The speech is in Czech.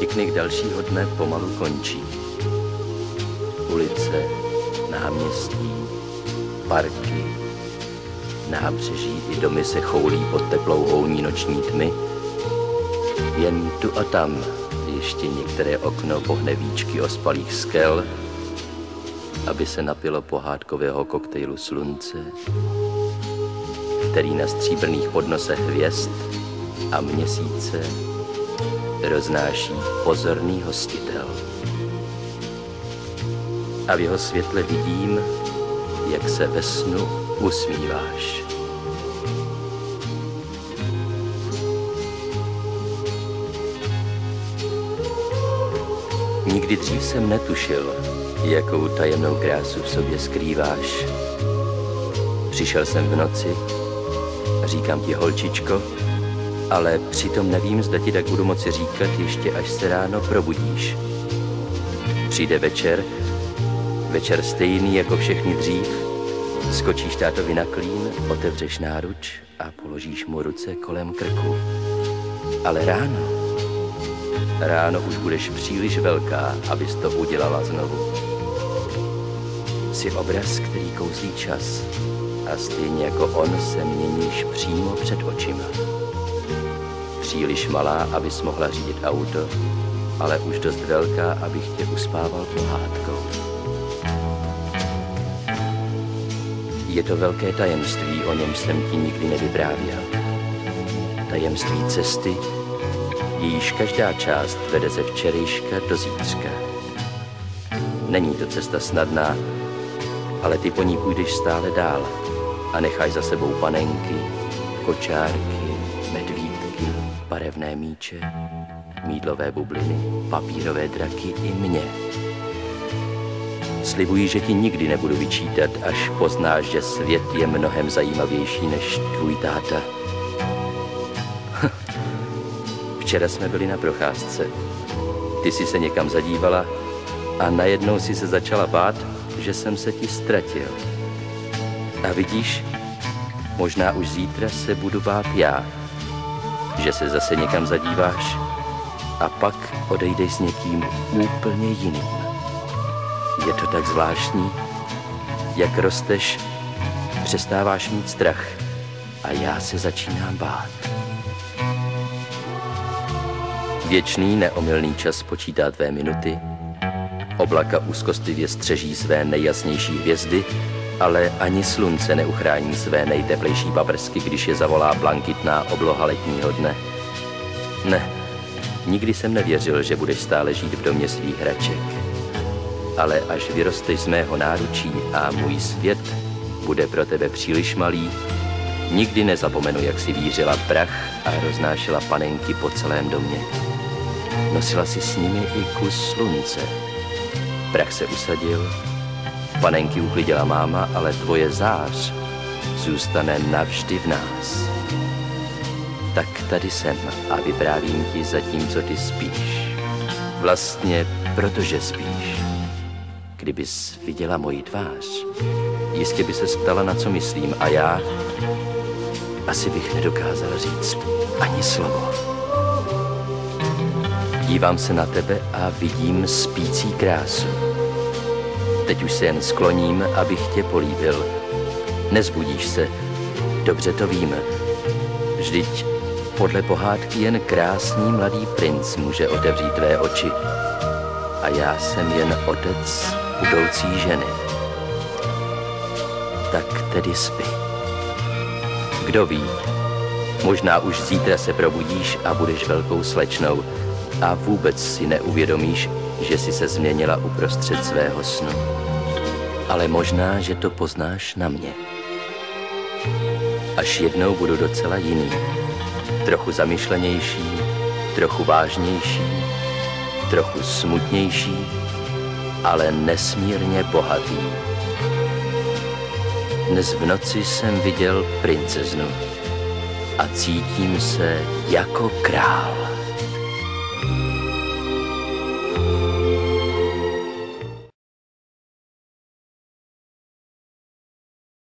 Piknik dalšího dne pomalu končí. Ulice, náměstí, parky, nábřeží i domy se choulí pod teplou houní noční tmy. Jen tu a tam ještě některé okno pohne víčky ospalých skel, aby se napilo pohádkového koktejlu slunce, který na stříbrných podnosech hvězd a měsíce roznáší pozorný hostitel. A v jeho světle vidím, jak se ve snu usmíváš. Nikdy dřív jsem netušil, jakou tajemnou krásu v sobě skrýváš. Přišel jsem v noci, říkám ti holčičko, ale přitom nevím, zda ti tak budu moci říkat, ještě až se ráno probudíš. Přijde večer stejný jako všechny dřív, skočíš tátovi na klín, otevřeš náruč a položíš mu ruce kolem krku. Ale ráno už budeš příliš velká, abys to udělala znovu. Jsi obraz, který kouzlí čas a stejně jako on se měníš přímo před očima. Příliš malá, abys mohla řídit auto, ale už dost velká, abych tě uspával pohádkou. Je to velké tajemství, o němž jsem ti nikdy nevyprávěl. Tajemství cesty, jejíž každá část vede ze včerejška do zítřka. Není to cesta snadná, ale ty po ní půjdeš stále dál a necháš za sebou panenky, kočárky, medvídky, barevné míče, mýdlové bubliny, papírové draky i mě. Slibuji, že ti nikdy nebudu vyčítat, až poznáš, že svět je mnohem zajímavější než tvůj táta. Včera jsme byli na procházce. Ty jsi se někam zadívala a najednou si se začala bát, že jsem se ti ztratil. A vidíš, možná už zítra se budu bát já, že se zase někam zadíváš a pak odejdeš s někým úplně jiným. Je to tak zvláštní, jak rosteš, přestáváš mít strach a já se začínám bát. Věčný neomylný čas počítá tvé minuty, oblaka úzkostlivě střeží své nejjasnější hvězdy, ale ani slunce neuchrání své nejteplejší paprsky, když je zavolá blankitná obloha letního dne. Ne, nikdy jsem nevěřil, že budeš stále žít v domě svých hraček. Ale až vyrosteš z mého náručí a můj svět bude pro tebe příliš malý, nikdy nezapomenu, jak si vířila prach a roznášela panenky po celém domě. Nosila si s nimi i kus slunce. Prach se usadil, panenky uklidila máma, ale tvoje zář zůstane navždy v nás. Tak tady jsem a vyprávím ti zatímco ty spíš. Vlastně protože spíš. Kdybys viděla moji tvář, jistě by se ptala, na co myslím, a já asi bych nedokázal říct ani slovo. Dívám se na tebe a vidím spící krásu. Teď už se jen skloním, abych tě políbil. Nezbudíš se, dobře to víme. Vždyť podle pohádky jen krásný mladý princ může otevřít tvé oči. A já jsem jen otec budoucí ženy. Tak tedy spí. Kdo ví, možná už zítra se probudíš a budeš velkou slečnou a vůbec si neuvědomíš, že jsi se změnila uprostřed svého snu. Ale možná, že to poznáš na mě. Až jednou budu docela jiný. Trochu zamyšlenější, trochu vážnější, trochu smutnější, ale nesmírně bohatý. Dnes v noci jsem viděl princeznu a cítím se jako král.